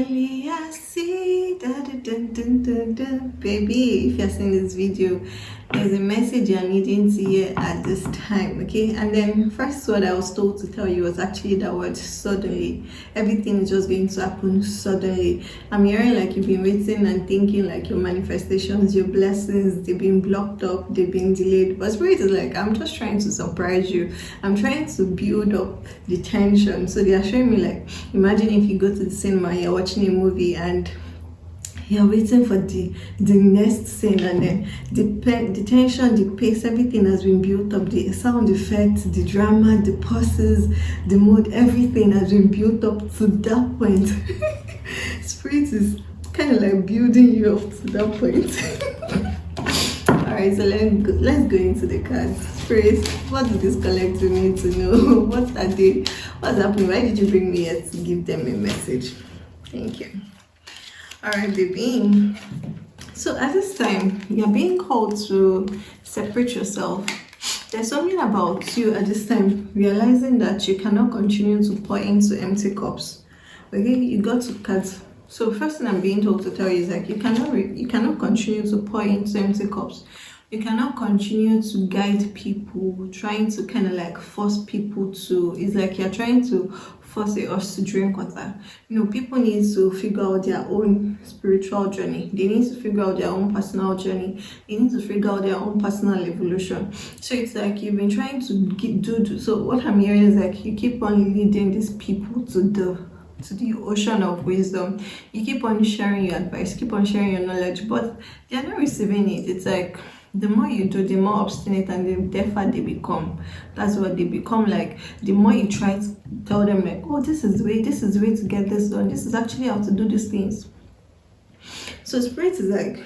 I see baby, if you're seeing this video, there's a message you're needing to hear at this time, okay? And then first word I was told to tell you was actually that word suddenly. Everything is just going to happen suddenly. I'm hearing like you've been waiting and thinking like your manifestations, your blessings, they've been blocked up, they've been delayed, but spirit is like, I'm just trying to surprise you. I'm trying to build up the tension. So they are showing me like, imagine if you go to the cinema, you're watching a movie and you're waiting for the next scene, and then the tension, the pace, everything has been built up, the sound effects, the drama, the pauses, the mood, everything has been built up to that point. Spirit is kind of like building you up to that point. All right, so let's go into the cards. Spirit, what does this collective need to know? What's happening? Why did you bring me here to give them a message? Thank you. All right, baby. So at this time, you're being called to separate yourself. There's something about you at this time realizing that you cannot continue to pour into empty cups. Okay, you got to cut. So first thing I'm being told to tell you is like you cannot continue to pour into empty cups. You cannot continue to guide people, trying to kind of like force people to. It's like you're trying to force us to drink water. You know, people need to figure out their own spiritual journey. They need to figure out their own personal journey. They need to figure out their own personal evolution. So it's like you've been trying to do. So what I'm hearing is like you keep on leading these people to the ocean of wisdom. You keep on sharing your advice, keep on sharing your knowledge, but they're not receiving it. It's like the more you do, the more obstinate and the deafer they become. That's what they become. Like the more you try to tell them like, oh, this is the way to get this done, this is actually how to do these things. So spirit is like,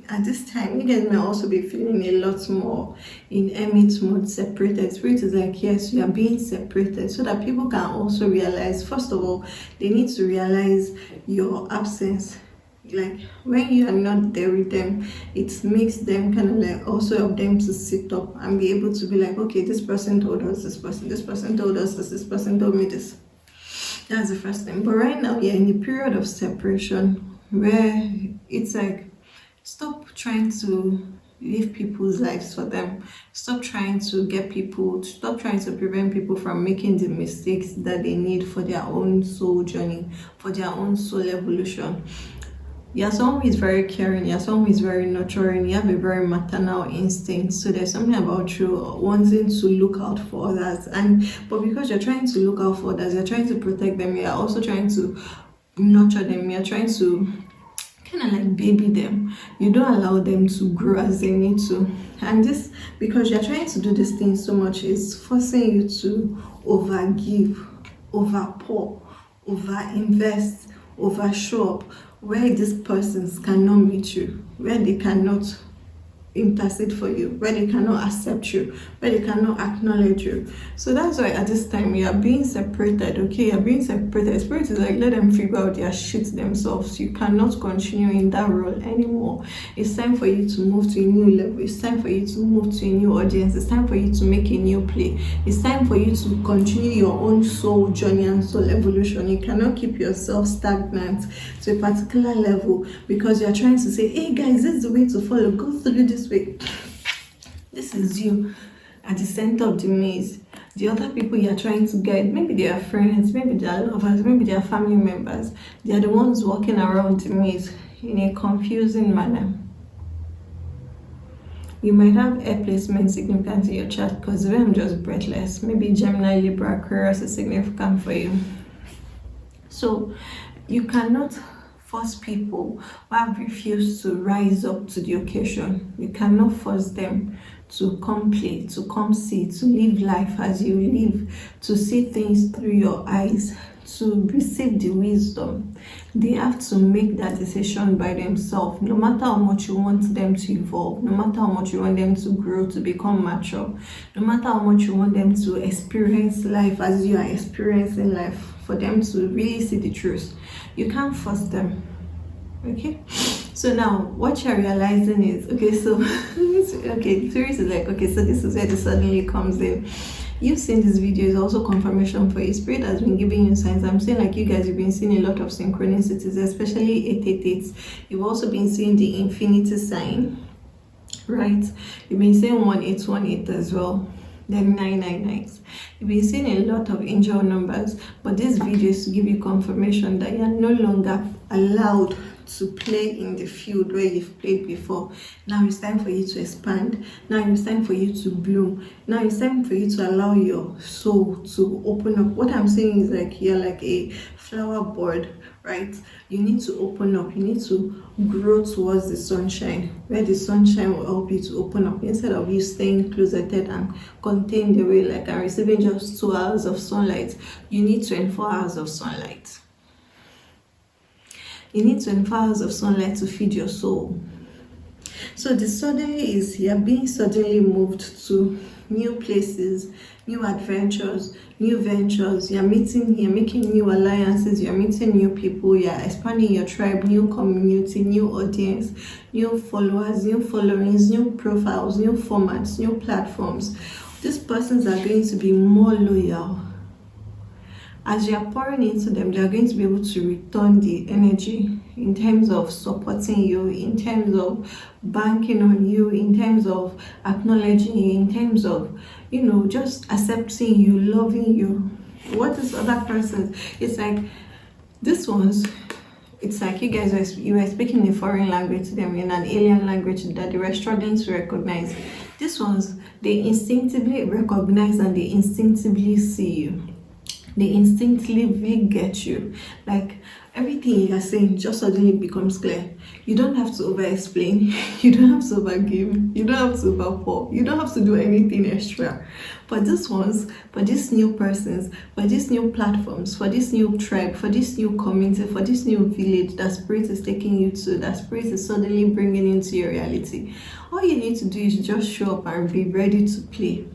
at this time you guys may also be feeling a lot more in hermit mode, separated. Spirit is like, yes, you are being separated so that people can also realize. First of all, they need to realize your absence. Like when you are not there with them, it makes them kind of like also help them to sit up and be able to be like, okay, this person told us this person told us this person told me this. That's the first thing. But right now you're in a period of separation where it's like, stop trying to live people's lives for them. Stop trying to prevent people from making the mistakes that they need for their own soul journey, for their own soul evolution. You're someone who is very caring, you're someone who is very nurturing, you have a very maternal instinct. So there's something about you wanting to look out for others. But because you're trying to look out for others, you're trying to protect them, you're also trying to nurture them, you're trying to kind of like baby them. You don't allow them to grow as they need to. And this, because you're trying to do these things so much, is forcing you to overgive, overpour, overinvest, overshow up, where these persons cannot meet you, where they cannot intercede for you, where they cannot accept you, where they cannot acknowledge you. So that's why at this time you are being separated. Okay, you're being separated. Spirit is like, let them figure out their shit themselves. You cannot continue in that role anymore. It's time for you to move to a new level. It's time for you to move to a new audience. It's time for you to make a new play. It's time for you to continue your own soul journey and soul evolution. You cannot keep yourself stagnant to a particular level because you're trying to say, hey guys, this is the way to follow, go through this way. This is you at the center of the maze. The other people you're trying to guide, maybe they are friends, maybe they are lovers, maybe they are family members. They are the ones walking around the maze in a confusing manner. You might have air placement significant in your chart because I'm just breathless. Maybe Gemini, Libra, Aquarius is significant for you. So you cannot force people who have refused to rise up to the occasion. You cannot force them to come play, to come see, to live life as you live, to see things through your eyes, to receive the wisdom. They have to make that decision by themselves. No matter how much you want them to evolve, no matter how much you want them to grow, to become mature, no matter how much you want them to experience life as you are experiencing life, for them to really see the truth, you can't force them. Okay, so now what you're realizing is, okay, so okay, Spirit is like, okay, so this is where the suddenly comes in. you seeing this video is also confirmation for you. Spirit has been giving you signs. I'm saying like you guys have been seeing a lot of synchronicities, especially 888. You've also been seeing the infinity sign, right? You've been seeing 1818 as well, then 999. You've been seeing a lot of angel numbers, but this video is to give you confirmation that you're no longer allowed to play in the field where you've played before. Now it's time for you to expand. Now it's time for you to bloom. Now it's time for you to allow your soul to open up. What I'm saying is like you're like a flower bud, right? You need to open up. You need to grow towards the sunshine, where the sunshine will help you to open up, instead of you staying closeted and contained away like and receiving just 2 hours of sunlight. You need 24 hours of sunlight. You need 24 hours of sunlight to feed your soul. So the suddenly is you're being suddenly moved to new places, new adventures, new ventures. You're making new alliances, you're meeting new people, you're expanding your tribe, new community, new audience, new followers, new followings, new profiles, new formats, new platforms. These persons are going to be more loyal. As you are pouring into them, they are going to be able to return the energy in terms of supporting you, in terms of banking on you, in terms of acknowledging you, in terms of, just accepting you, loving you. What is other persons? It's like this one's, it's like you were speaking a foreign language to them, in an alien language that they were struggling to recognize. This one's, they instinctively recognize and they instinctively see you. They instinctively get you. Like everything you're saying just suddenly becomes clear. You don't have to over explain, you don't have to over give, you don't have to over pour, you don't have to do anything extra. For these ones, for these new persons, for these new platforms, for this new tribe, for this new community, for this new village that Spirit is taking you to, that Spirit is suddenly bringing into your reality, all you need to do is just show up and be ready to play.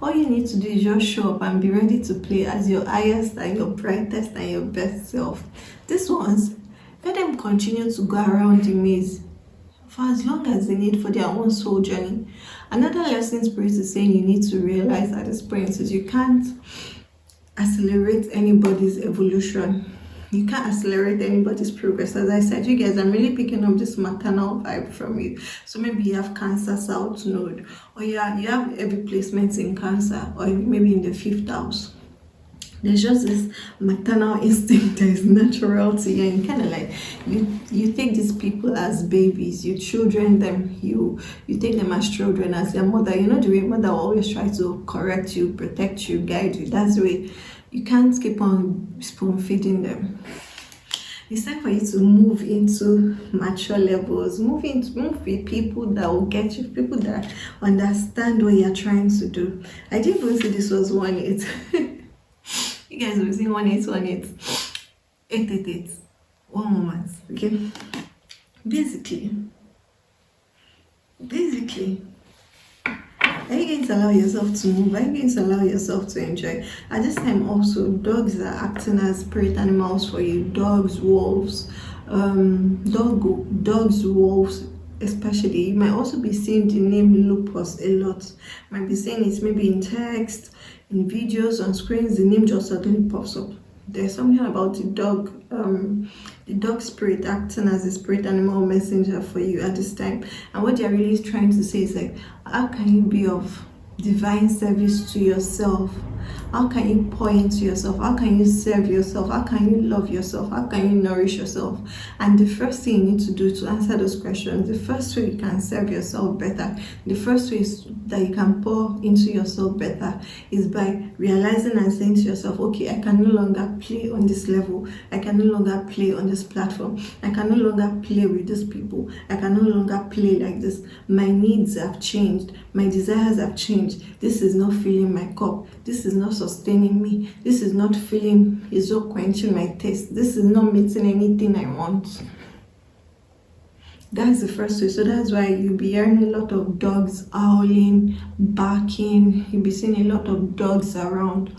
All you need to do is just show up and be ready to play as your highest and your brightest and your best self. These ones, let them continue to go around the maze for as long as they need for their own soul journey. Another lesson Spirit is saying you need to realize at this point is you can't accelerate anybody's evolution. You can't accelerate anybody's progress. As I said, you guys, I'm really picking up this maternal vibe from it. So maybe you have Cancer South Node, or you have heavy placements in Cancer, or maybe in the 5th house. There's just this maternal instinct that is natural to you, and kind of like you take these people as babies, you children them, you take them as children, as their mother. You know the way mother will always try to correct you, protect you, guide you. That's the way. You can't keep on spoon feeding them. It's time for you to move into mature levels. Move with people that will get you, people that understand what you're trying to do. I didn't even say this was 1-8. You guys will see 1-8, 8-8. 1 moment, okay? Basically, are you going to allow yourself to move? Are you going to allow yourself to enjoy? At this time also, dogs are acting as spirit animals for you. Dogs, wolves, dogs, wolves especially. You might also be seeing the name lupus a lot. You might be seeing it maybe in text, in videos, on screens. The name just suddenly pops up. There's something about the dog spirit acting as a spirit animal messenger for you at this time. And what they're really trying to say is like, how can you be of divine service to yourself? How can you pour into yourself? How can you serve yourself? How can you love yourself? How can you nourish yourself? And the first thing you need to do to answer those questions, the first way you can serve yourself better, the first way that you can pour into yourself better is by realizing and saying to yourself, okay, I can no longer play on this level. I can no longer play on this platform. I can no longer play with these people. I can no longer play like this. My needs have changed. My desires have changed. This is not filling my cup. This is not sustaining me. This is not filling, it's not quenching my taste. This is not meeting anything I want. That's the first way. So that's why you'll be hearing a lot of dogs howling, barking. You'll be seeing a lot of dogs around.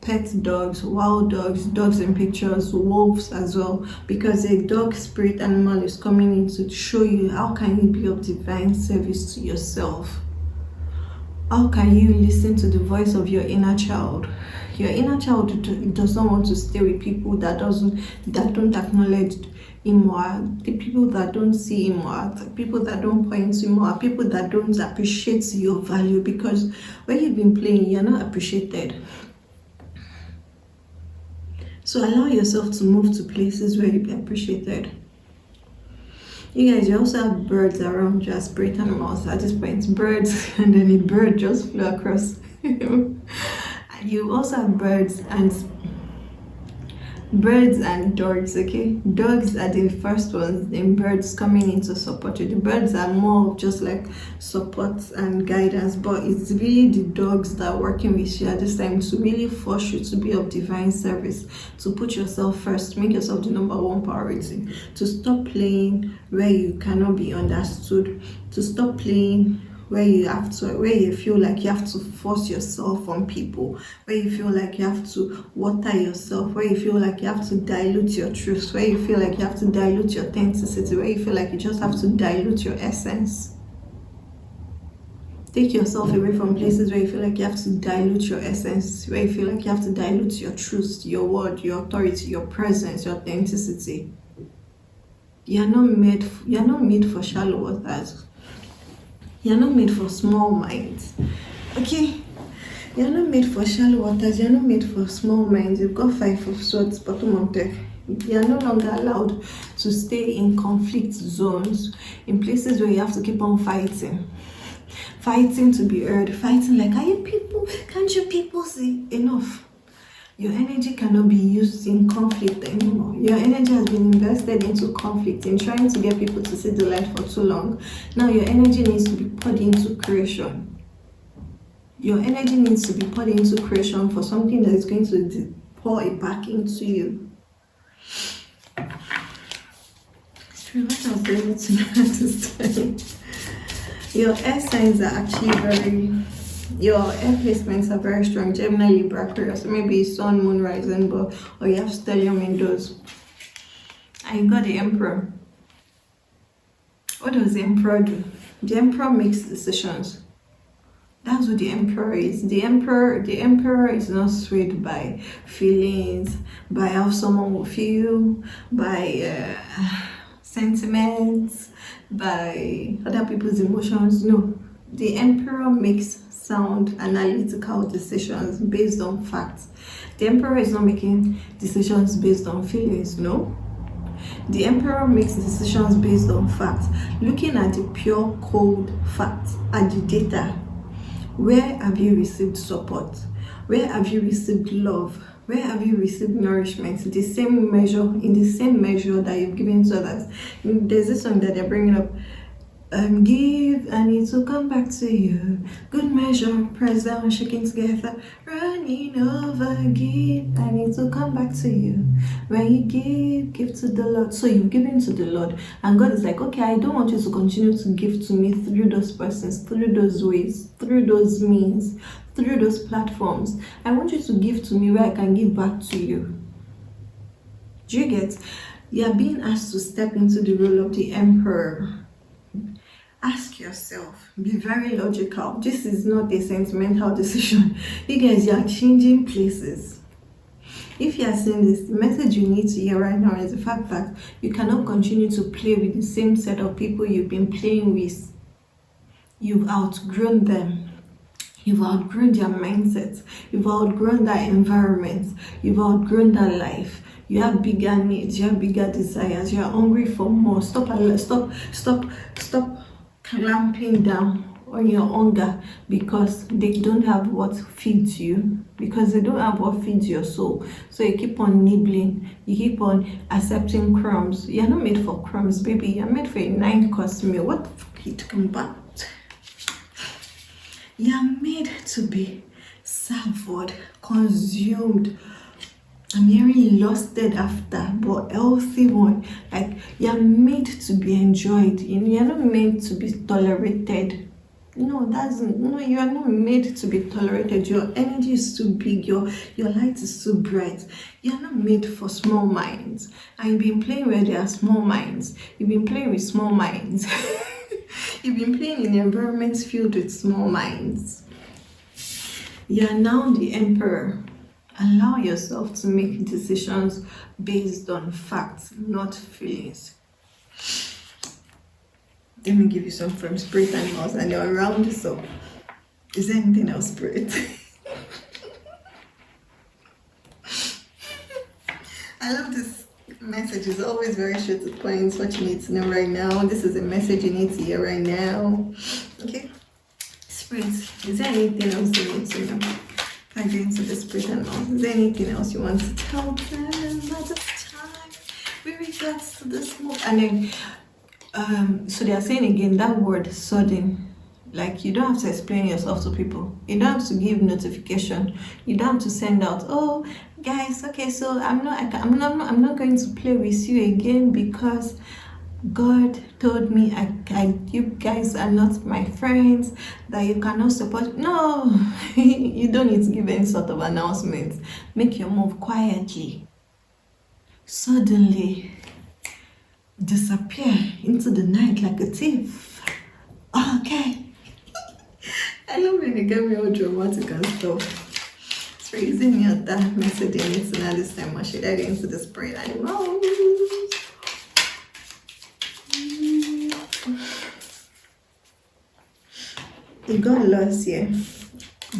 Pet dogs, wild dogs, dogs in pictures, wolves as well, because a dog spirit animal is coming in to show you how can you be of divine service to yourself. How can you listen to the voice of your inner child? Your inner child does not want to stay with people that don't acknowledge him or her, the people that don't see him or her, the people that don't point to him or her, people that don't appreciate your value, because when you've been playing, you're not appreciated. So allow yourself to move to places where you'll be appreciated. You guys, you also have birds around you, as spirit animals at this point. Birds, and then a bird just flew across. You also have birds and dogs, okay? Dogs are the first ones, then birds coming in to support you. The birds are more of just like support and guidance, but it's really the dogs that are working with you at this time to really force you to be of divine service, to put yourself first, make yourself the number one priority, to stop playing where you cannot be understood, to stop playing where you feel like you have to force yourself on people, where you feel like you have to water yourself, where you feel like you have to dilute your truth, where you feel like you have to dilute your authenticity, where you feel like you just have to dilute your essence. Take yourself away from places where you feel like you have to dilute your essence, where you feel like you have to dilute your truth, your word, your authority, your presence, your authenticity. You're not made for shallow waters. You're not made for small minds, okay? You're not made for shallow waters. You're not made for small minds. You've got 5 of swords, bottom of deck. You're no longer allowed to stay in conflict zones, in places where you have to keep on fighting to be heard, fighting like, are you people? Can't you people see? Enough. Your energy cannot be used in conflict anymore. Your energy has been invested into conflict, in trying to get people to see the light for too long. Now your energy needs to be poured into creation. Your energy needs to be poured into creation for something that is going to pour it back into you. What else do I need to know at this time? Your air signs are actually your air placements are very strong. Gemini, Libra, Aquarius. So maybe Sun, Moon, Rising, or you have stellium in those. And you got the Emperor. What does the Emperor do? The Emperor makes decisions. That's what the Emperor is. The Emperor is not swayed by feelings, by how someone will feel, by sentiments, by other people's emotions. No, the Emperor makes sound analytical decisions based on facts. The Emperor is not making decisions based on feelings. No, the Emperor makes decisions based on facts, looking at the pure cold facts, at the data. Where have you received support? Where have you received love? Where have you received nourishment? In the same measure that you've given to others. There's this song that they're bringing up. Give and it will come back to you. Good measure, press down, shaking together, running over. Give and it will come back to you. When you give to the Lord. So you've given to the Lord, and God is like, okay, I don't want you to continue to give to me through those persons, through those ways, through those means, through those platforms. I want you to give to me where I can give back to you. Do you get? You are being asked to step into the role of the Emperor. Ask yourself, be very logical. This is not a sentimental decision. You guys, you are changing places. If you are saying this, the message you need to hear right now is the fact that you cannot continue to play with the same set of people you've been playing with. You've outgrown them. You've outgrown their mindset. You've outgrown that environment. You've outgrown that life. You have bigger needs. You have bigger desires. You are hungry for more. Stop clamping down on your hunger because they don't have what feeds you, because they don't have what feeds your soul. So you keep on nibbling, you keep on accepting crumbs. You're not made for crumbs, baby. You're made for a 9-course meal. What the fuck are you talking about? You're made to be savored, consumed. I'm hearing lusted after, but healthy one. Like, you're made to be enjoyed. You're not meant to be tolerated. No, you are not made to be tolerated. Your energy is too big. Your light is too bright. You're not made for small minds. And you've been playing where there are small minds. You've been playing with small minds. You've been playing in environments filled with small minds. You are now the emperor. Allow yourself to make decisions based on facts, not feelings. Let me give you some from spirit animals and they'll round this up. Is there anything else, spirit? I love this message. It's always very straight to the point. What you need to know right now. This is a message you need to hear right now. Okay? Spirit, is there anything else you need to know? I go into the spirit animals. Is there anything else you want to tell them at this time with regards to this move? And then, so they are saying again that word sudden. Like, you don't have to explain yourself to people. You don't have to give notification. You don't have to send out, oh guys, okay, so I'm not going to play with you again because God told me you guys are not my friends, that you cannot support. No, you don't need to give any sort of announcement. Make your move quietly. Suddenly disappear into the night like a thief. Okay. I love when they get me all dramatic and stuff. It's raising me at that message in it now this time. Or should I get into the spirit animals? You got lost here.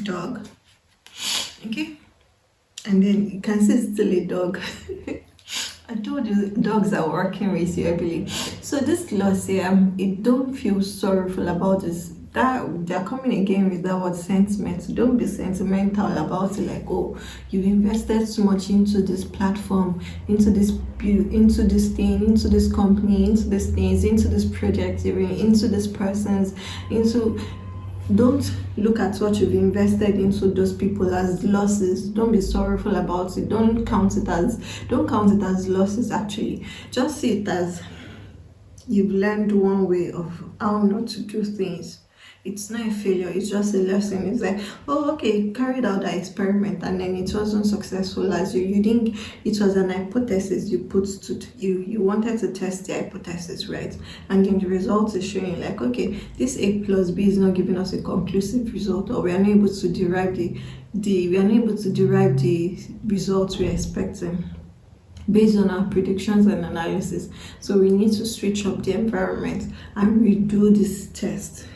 Dog. Okay? And then you can see it's still a dog. I told you dogs are working with you, I believe. So this loss here, it don't feel sorrowful about this. That they're coming again with that word sentiment. Don't be sentimental about it, like, oh, you've invested so much into this platform, into this thing, into this company, into these things, into this project, into this person's, don't look at what you've invested into those people as losses. Don't be sorrowful about it. Don't count it as losses. Actually, just see it as you've learned one way of how not to do things. It's not a failure, it's just a lesson. It's like, oh, okay, carried out that experiment and then it wasn't successful as you think. It was an hypothesis you put to you wanted to test the hypothesis, right? And then the results is showing like, okay, this A plus B is not giving us a conclusive result, or we are unable to derive the results we're expecting based on our predictions and analysis. So we need to switch up the environment and redo this test.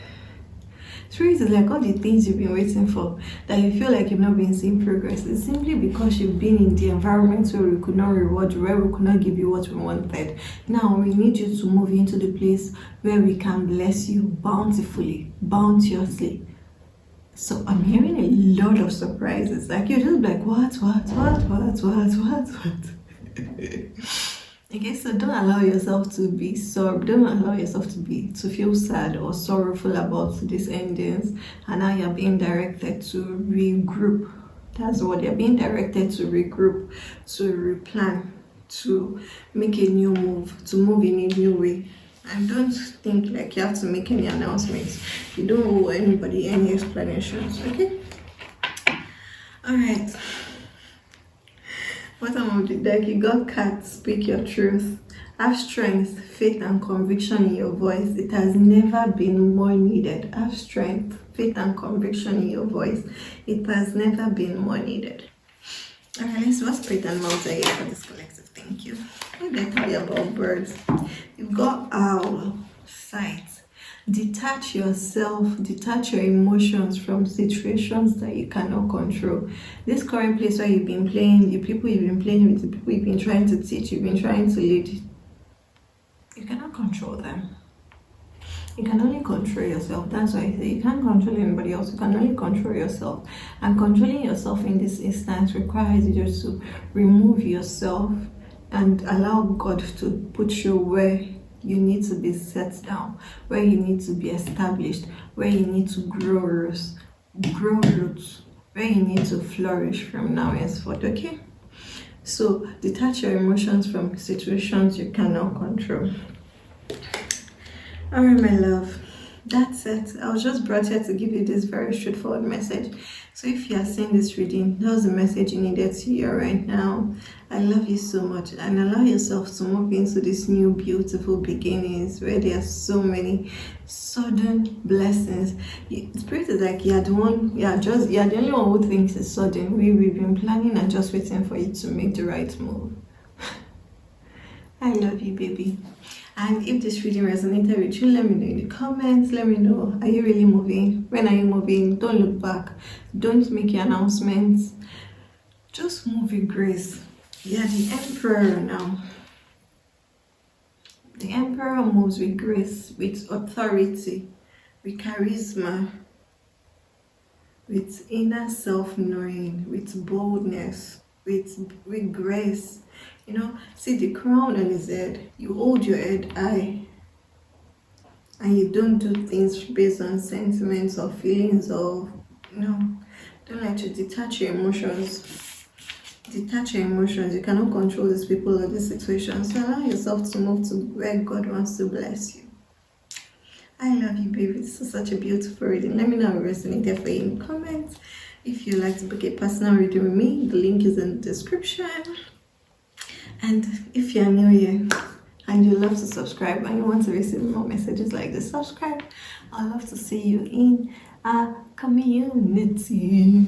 Spirit is like all the things you've been waiting for, that you feel like you've not been seeing progress. It's simply because you've been in the environment where we could not reward you, where we could not give you what we wanted. Now we need you to move into the place where we can bless you bountifully, bounteously. So I'm hearing a lot of surprises. Like you're just like, what? Okay, so don't allow yourself to be don't allow yourself to feel sad or sorrowful about these endings, and now you're being directed to regroup. That's what you're being directed to: regroup, to replan, to make a new move, to move in a new way. And don't think like you have to make any announcements. You don't owe anybody any explanations, okay? Alright. Bottom of the deck, you got cat. Speak your truth. Have strength, faith, and conviction in your voice. It has never been more needed. Have strength, faith, and conviction in your voice. It has never been more needed. Alright, let's what's spirit and mouth here for this collective. Thank you. What did I tell you about birds? You've got owl, sight. Detach yourself, detach your emotions from situations that you cannot control. This current place where you've been playing, the people you've been playing with, the people you've been trying to teach, you've been trying to lead, you cannot control them. You can only control yourself. That's why I say you can't control anybody else. You can only control yourself. And controlling yourself in this instance requires you just to remove yourself and allow God to put you where you need to be set down, where you need to be established, where you need to grow roots, where you need to flourish from now henceforth, okay? So detach your emotions from situations you cannot control. Alright, my love, That's it. I was just brought here to give you this very straightforward message. So if you are seeing this reading, that was the message you needed to hear right now. I love you so much, and allow yourself to move into this new beautiful beginnings where there are so many sudden blessings. Spirit is like you're the one, you're the only one who thinks it's sudden. We've been planning and just waiting for you to make the right move. I love you, baby. And if this reading resonated with you, let me know in the comments. Let me know, are you really moving? When are you moving? Don't look back. Don't make your announcements. Just move with grace. You're the emperor now. The emperor moves with grace, with authority, with charisma, with inner self-knowing, with boldness, with grace. You know, see the crown on his head. You hold your head high, and you don't do things based on sentiments or feelings or, you know, don't like to detach your emotions. Detach your emotions. You cannot control these people or these situations. So allow yourself to move to where God wants to bless you. I love you, baby. This is such a beautiful reading. Let me know how it resonated for you in the comments. If you'd like to book a personal reading with me, the link is in the description. And if you're new here and you love to subscribe and you want to receive more messages like this, subscribe. I'd love to see you in our community.